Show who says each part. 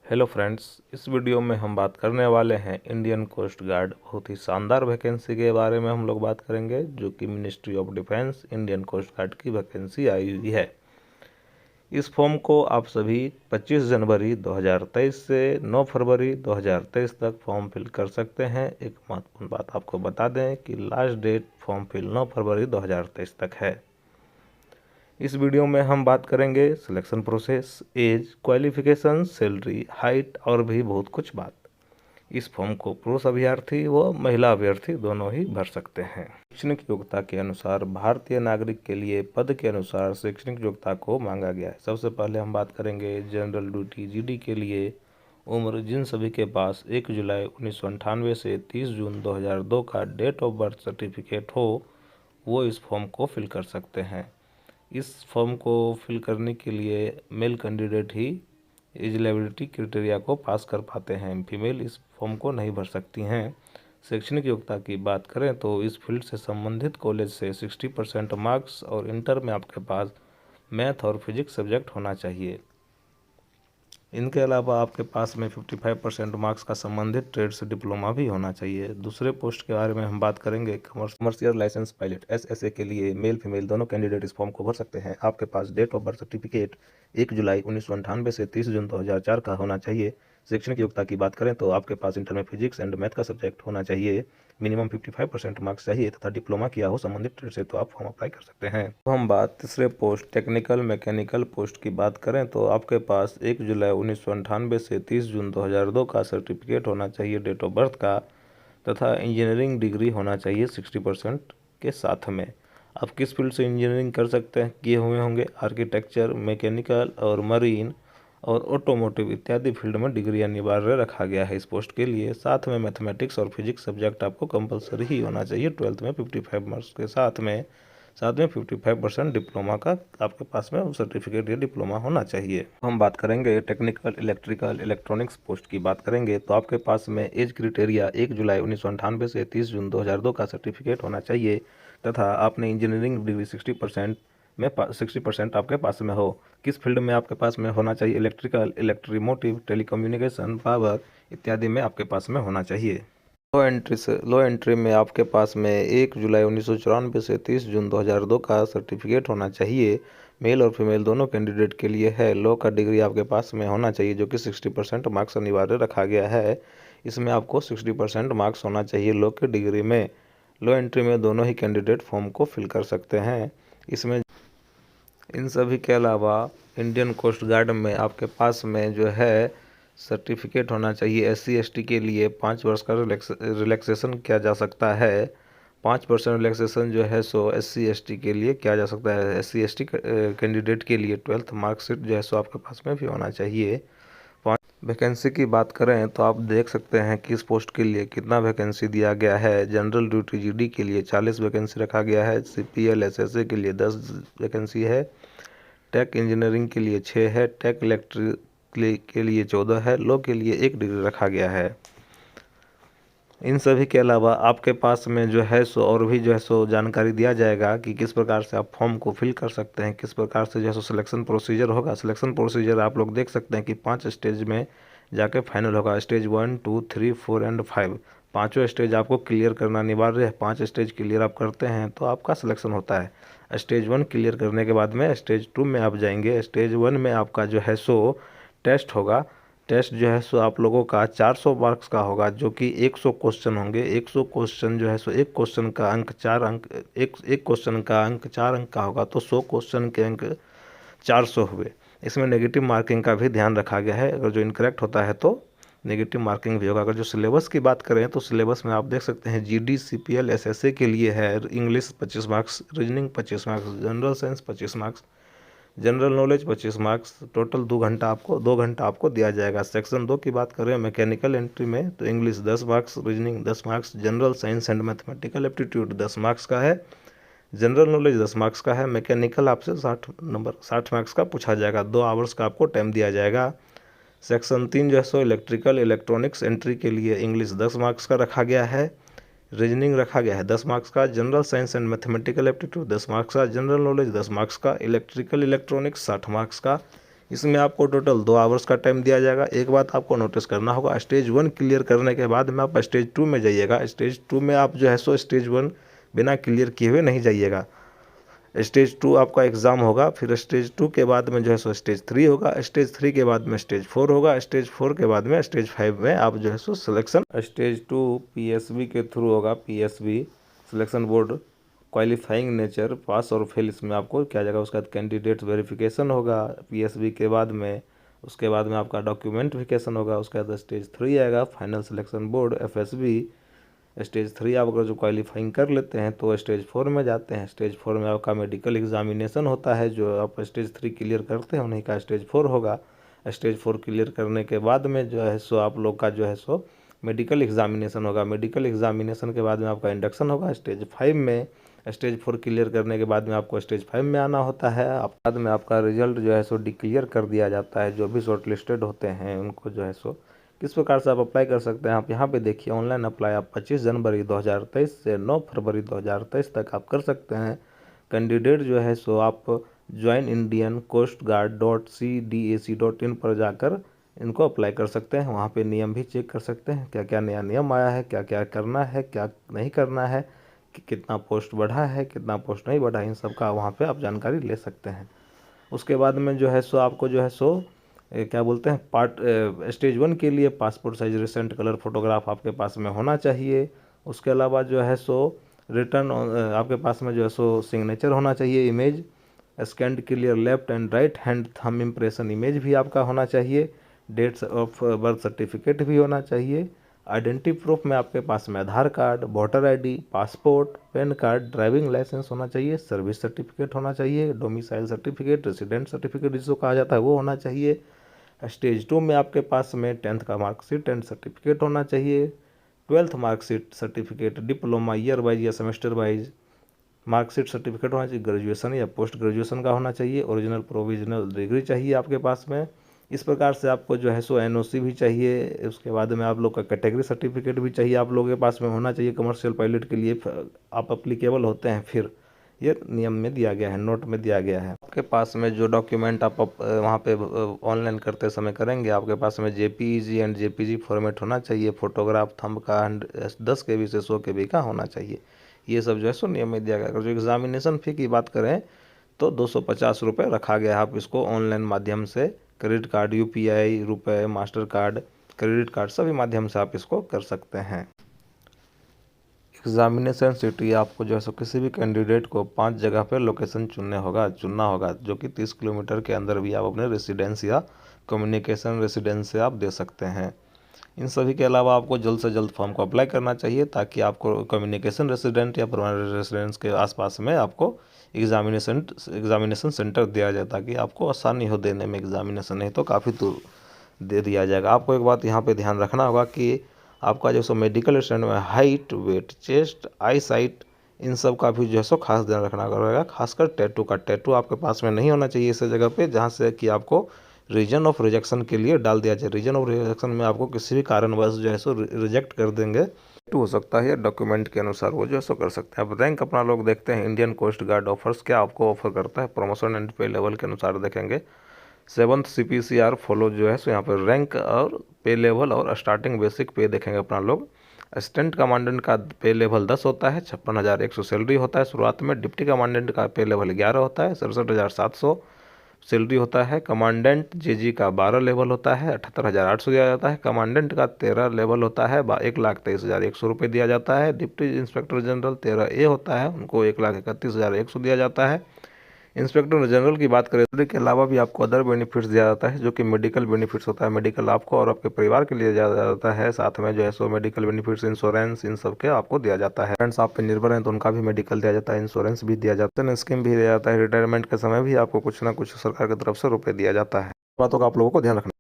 Speaker 1: Hello friends, इस video में हम बात करने वाले हैं इंडियन कोस्ट गार्ड बहुत ही शानदार वैकेंसी के बारे में हम लोग बात करेंगे, जो कि ministry of defence Indian coast guard की वैकेंसी आई हुई है। इस फॉर्म को आप सभी 25 जनवरी 2023 से 9 फरवरी 2023 तक फॉर्म फिल कर सकते हैं। एक महत्वपूर्ण बात आपको बता दें कि लास्ट डेट फॉर्म फिल 9 फरवरी 2023 तक है। इस वीडियो में हम बात करेंगे selection process, age, qualification, salary, height और भी बहुत कुछ बात। इस फॉर्म को पुरुष अभ्यर्थी व महिला अभ्यर्थी दोनों ही भर सकते हैं। शैक्षणिक योग्यता के अनुसार भारतीय नागरिक के लिए पद के अनुसार शैक्षणिक योग्यता को मांगा गया है। सबसे पहले हम बात करेंगे जनरल ड्यूटी जीडी के लिए उम्र। जिन सभी के पास 1 जुलाई 1998 से 30 जून 2002 का डेट ऑफ बर्थ सर्टिफिकेट हो, वो इस फॉर्म को फिल कर सकते हैं। इस फॉर्म को फिल करने के लिए मेल कैंडिडेट ही एलिजिबिलिटी क्राइटेरिया को पास कर पाते हैं। फीमेल इस फॉर्म को नहीं भर सकती हैं। शैक्षणिक योग्यता की बात करें तो इस फील्ड से संबंधित कॉलेज से 60% मार्क्स और इंटर में आपके पास मैथ और फिजिक्स सब्जेक्ट होना चाहिए। इनके अलावा आपके पास में 55% मार्क्स का संबंधित ट्रेड से डिप्लोमा भी होना चाहिए। दूसरे पोस्ट के बारे में हम बात करेंगे कमर्शियल लाइसेंस पायलट एसएसए के लिए मेल फीमेल दोनों कैंडिडेट इस फॉर्म को भर सकते हैं। आपके पास डेट ऑफ बर्थ सर्टिफिकेट 1 जुलाई 1998 से 30 जून 2004 का होना चाहिए। शैक्षणिक योग्यता की बात करें तो आपके पास इंटर में फिजिक्स एंड मैथ का सब्जेक्ट होना चाहिए। मिनिमम 55% मार्क्स चाहिए तथा डिप्लोमा किया हो संबंधित ट्रेड से, तो आप फॉर्म अप्लाई कर सकते हैं। तो हम बात तीसरे पोस्ट टेक्निकल मैकेनिकल पोस्ट की बात करें तो आपके पास 1 जुलाई 1998 से 30 जून 2002 का सर्टिफिकेट होना चाहिए डेट ऑफ बर्थ का, तथा इंजीनियरिंग डिग्री होना चाहिए 60% के साथ में। आप किस फील्ड से इंजीनियरिंग कर सकते हैं किए हुए होंगे? आर्किटेक्चर, मैकेनिकल और मरीन और ऑटोमोटिव इत्यादि फील्ड में डिग्री अनिवार्य रखा गया है इस पोस्ट के लिए। साथ में मैथमेटिक्स और फिजिक्स सब्जेक्ट आपको कंपलसरी ही होना चाहिए 12th में 55 मार्क्स के साथ में 55% डिप्लोमा का आपके पास में सर्टिफिकेट या डिप्लोमा होना चाहिए। हम बात करेंगे टेक्निकल इलेक्ट्रिकल इलेक्ट्रॉनिक्स पोस्ट की बात करेंगे तो आपके पास में एज क्राइटेरिया 1 जुलाई 1998 से 30 जून 2002 का सर्टिफिकेट होना चाहिए तथा आपने इंजीनियरिंग डिग्री 60% आपके पास में हो। किस फील्ड में आपके पास में होना चाहिए? इलेक्ट्रिकल, इलेक्ट्रोमोटिव, टेलीकम्युनिकेशन, पावर इत्यादि में आपके पास में होना चाहिए। लो एंट्री में आपके पास में 1 जुलाई 1994 से 30 जून 2002 का सर्टिफिकेट होना चाहिए। मेल और फीमेल दोनों कैंडिडेट के लिए है। लो का डिग्री आपके पास में होना चाहिए, जो कि 60% मार्क्स अनिवार्य रखा गया है। इसमें आपको 60% मार्क्स होना चाहिए लो की डिग्री में। लो एंट्री में दोनों ही कैंडिडेट फॉर्म को फिल कर सकते हैं। इसमें इन सभी के अलावा इंडियन कोस्ट गार्ड में आपके पास में जो है सर्टिफिकेट होना चाहिए। SC ST के लिए 5 वर्ष का रिलैक्सेशन किया जा सकता है। 5% रिलैक्सेशन जो है सो SC ST के लिए किया जा सकता है। SC ST कैंडिडेट के लिए 12th मार्कशीट जो है सो आपके पास में भी होना चाहिए। वैकेंसी की बात करें तो आप देख सकते हैं कि इस पोस्ट के लिए कितना वैकेंसी दिया गया है। जनरल ड्यूटी जीडी के लिए 40 वैकेंसी रखा गया है। CPL SSA के लिए 10 वैकेंसी है। टेक इंजीनियरिंग के लिए 6 है। टेक इलेक्ट्रिक के लिए 14 है। लो के लिए 1 डिग्री रखा गया है। इन सभी के अलावा आपके पास में जो है सो और भी जो है सो जानकारी दिया जाएगा कि किस प्रकार से आप फॉर्म को फिल कर सकते हैं, किस प्रकार से जो है सो सिलेक्शन प्रोसीजर होगा। सिलेक्शन प्रोसीजर आप लोग देख सकते हैं कि 5 स्टेज में जाके फाइनल होगा। स्टेज 1, 2, 3, 4 एंड 5 पाँचों स्टेज आपको क्लियर करना अनिवार्य है। 5 स्टेज क्लियर आप करते हैं तो आपका सिलेक्शन होता है। स्टेज 1 क्लियर करने के बाद में स्टेज 2 में आप जाएंगे। स्टेज 1 में आपका जो है सो टेस्ट होगा। टेस्ट जो है सो आप लोगों का 400 मार्क्स का होगा, जो कि 100 क्वेश्चन होंगे। 100 क्वेश्चन जो है सो एक क्वेश्चन का अंक 4 अंक, एक क्वेश्चन का अंक 4 अंक का होगा, तो 100 क्वेश्चन के अंक 400 हुए। इसमें नेगेटिव मार्किंग का भी ध्यान रखा गया है। अगर जो इनकरेक्ट होता है तो नेगेटिव मार्किंग भी होगा। अगर जो सिलेबस की बात करें तो सिलेबस में आप देख सकते हैं GD CPL SSA के लिए है English 25 marks, reasoning 25 marks, general science 25 marks, general knowledge 25 marks. Total 2 घंटा आपको दिया जाएगा। सेक्शन 2 की बात करें मैकेनिकल एंट्री में तो English 10 marks, reasoning 10 marks, general science and mathematical aptitude 10 marks का है, जनरल नॉलेज 10 मार्क्स का है। मैकेनिकल आपसे 60 मार्क्स का पूछा जाएगा। 2 आवर्स का आपको टाइम दिया जाएगा। सेक्शन 3 जो है सो इलेक्ट्रिकल इलेक्ट्रॉनिक्स एंट्री के लिए इंग्लिश 10 मार्क्स का रखा गया है, रीजनिंग रखा गया है 10 मार्क्स का, general science and mathematical aptitude 10 marks का, जनरल नॉलेज 10 मार्क्स का, इलेक्ट्रिकल इलेक्ट्रॉनिक्स 60 मार्क्स का, इसमें आपको टोटल 2 आवर्स का टाइम दिया जाएगा। एक बात आपको नोटिस करना होगा, स्टेज 1 क्लियर करने के बाद में आप स्टेज 2 में जाइएगा। स्टेज 2 में आप जो है सो स्टेज 1 बिना क्लियर किए हुए नहीं जाइएगा। स्टेज 2 आपका एग्ज़ाम होगा, फिर स्टेज 2 के बाद में जो है सो स्टेज 3 होगा, स्टेज 3 के बाद में स्टेज 4 होगा, स्टेज 4 के बाद में स्टेज 5 में आप जो है सो सिलेक्शन। स्टेज 2 पीएसबी के थ्रू होगा, PSB selection board qualifying nature pass और फेल, इसमें आपको क्या जाएगा। उसके बाद कैंडिडेट वेरिफिकेशन होगा पीएसबी के बाद में, उसके बाद में आपका डॉक्यूमेंट वेरिफिकेशन होगा, उसके बाद स्टेज 3 आएगा final selection board FSB. Stage 3 आप अगर जो क्वालिफाइंग कर लेते हैं तो स्टेज 4 में जाते हैं। स्टेज 4 में आपका मेडिकल एग्जामिनेशन होता है, जो आप स्टेज 3 क्लियर करते हैं उन्हीं का स्टेज 4 होगा। स्टेज 4 क्लियर करने के बाद में जो है सो आप लोग का जो है सो मेडिकल एग्जामिनेशन होगा। मेडिकल एग्जामिनेशन के बाद में आपका इंडक्शन होगा स्टेज 5 में। स्टेज 4 क्लियर करने के बाद में आपको स्टेज 5 में आना होता है। बाद में आपका रिजल्ट जो है सो डिक्लेयर कर दिया जाता है। जो भी शॉर्ट लिस्टेड होते हैं उनको जो है सो किस प्रकार से आप अप्लाई कर सकते हैं, आप यहाँ पे देखिए ऑनलाइन अप्लाई आप 25 जनवरी 2023 से 9 फरवरी 2023 तक आप कर सकते हैं। कैंडिडेट जो है सो आप join Indian coast guard .cdac.in पर जाकर इनको अप्लाई कर सकते हैं। वहाँ पे नियम भी चेक कर सकते हैं, क्या क्या नया नियम आया है, क्या क्या करना है, क्या नहीं करना है, कि कितना पोस्ट बढ़ा है, कितना पोस्ट नहीं बढ़ा, इन सब का वहाँ पे आप जानकारी ले सकते हैं। उसके बाद में जो है सो आपको जो है सो क्या बोलते हैं स्टेज 1 के लिए passport size recent colour photograph आपके पास में होना चाहिए। उसके अलावा जो है सो रिटर्न आपके पास में जो है सो सिग्नेचर होना चाहिए, image scanned clear left and right hand thumb impression image भी आपका होना चाहिए। डेट्स ऑफ बर्थ सर्टिफिकेट भी होना चाहिए। आइडेंटिटी प्रूफ में आपके पास में Aadhaar card, voter ID, passport, PAN card, driving licence होना चाहिए, सर्विस सर्टिफिकेट होना चाहिए, डोमिसाइल सर्टिफिकेट, रेसिडेंट सर्टिफिकेट जिसको कहा जाता है वो होना चाहिए। स्टेज 2 में आपके पास में 10th का मार्कशीट एंड सर्टिफिकेट होना चाहिए, 12th marksheet certificate, diploma year wise या सेमेस्टर वाइज मार्कशीट सर्टिफिकेट होना चाहिए, ग्रेजुएशन या पोस्ट ग्रेजुएशन का होना चाहिए, ओरिजिनल प्रोविजनल डिग्री चाहिए आपके पास में। इस प्रकार से आपको जो है सो एनओसी भी चाहिए। उसके बाद में आप लोग का कैटेगरी सर्टिफिकेट भी चाहिए, आप लोगों के पास में होना चाहिए। कमर्शियल पायलट के लिए आप अप्लीकेबल होते हैं, फिर ये नियम में दिया गया है, नोट में दिया गया है। आपके पास में जो डॉक्यूमेंट आप वहाँ पे ऑनलाइन करते समय करेंगे, आपके पास में जेपीईजी एंड जेपीजी फॉर्मेट होना चाहिए। फोटोग्राफ थंब का 10 KB से 100 KB का होना चाहिए। ये सब जो है सो नियम में दिया गया है। अगर जो एग्जामिनेशन फ़ी की बात करें तो 250 रुपये रखा गया है। आप इसको ऑनलाइन माध्यम से क्रेडिट कार्ड, UPI, रुपए, मास्टर कार्ड, क्रेडिट कार्ड सभी माध्यम से आप इसको कर सकते हैं। एग्जामिनेशन सिटी आपको जो है सो किसी भी कैंडिडेट को 5 जगह पे लोकेशन चुनना होगा, जो कि 30 किलोमीटर के अंदर भी आप अपने रेसिडेंस या कम्युनिकेशन रेसिडेंस से आप दे सकते हैं। इन सभी के अलावा आपको जल्द से जल्द फॉर्म को अप्लाई करना चाहिए, ताकि आपको कम्युनिकेशन रेसिडेंट या परमानेंट रेसिडेंस के आसपास में आपको एग्जामिनेशन सेंटर दिया जाए, ताकि आपको आसानी हो देने में एग्जामिनेशन, नहीं तो काफ़ी दूर दे दिया जाएगा। आपको एक बात यहाँ पे ध्यान रखना होगा कि आपका जो सो मेडिकल स्टैंड में हाइट, वेट, चेस्ट, आई साइट, इन सब का भी जो है सो खास ध्यान रखना होगा। खासकर टैटू आपके पास में नहीं होना चाहिए इस जगह पे जहाँ से कि आपको रीजन ऑफ रिजेक्शन के लिए डाल दिया जाए। रीजन ऑफ रिजेक्शन में आपको किसी भी कारणवश जो है सो रिजेक्ट कर देंगे। टैटू हो सकता है, डॉक्यूमेंट के अनुसार वो जो है सो कर सकते हैं। अब रैंक अपना लोग देखते हैं, इंडियन कोस्ट गार्ड ऑफर्स क्या आपको ऑफर करता है, प्रमोशन एंड पे लेवल के अनुसार देखेंगे। 7th CPCR फॉलो जो है सो यहाँ पर रैंक और पे लेवल और स्टार्टिंग बेसिक पे देखेंगे अपना लोग। असिस्टेंट कमांडेंट का पे लेवल 10 होता है, 56,100 सैलरी होता है शुरुआत में। डिप्टी कमांडेंट का पे लेवल 11 होता है, 67,700 सैलरी होता है। कमांडेंट JG का 12 लेवल होता है, 78,800 दिया जाता है। कमांडेंट का 13 लेवल होता है, 1,23,100 रुपये दिया जाता है। डिप्टी इंस्पेक्टर जनरल 13A होता है, उनको 1,31,100 दिया जाता है। इंस्पेक्टर जनरल की बात करें तो के अलावा भी आपको अदर बेनिफिट्स दिया जाता है, जो कि मेडिकल बेनिफिट्स होता है। मेडिकल आपको और आपके परिवार के लिए दिया जाता है, साथ में जो है सो मेडिकल बेनिफिट्स, इंश्योरेंस, इन सब के आपको दिया जाता है। फ्रेंड्स आप पे निर्भर हैं तो उनका भी मेडिकल दिया जाता है, इंश्योरेंस भी दिया जाता है, स्कीम भी दिया जाता है। रिटायरमेंट के समय भी आपको कुछ ना कुछ सरकार की तरफ से रुपये दिया जाता है। बातों का आप लोगों को ध्यान रखना।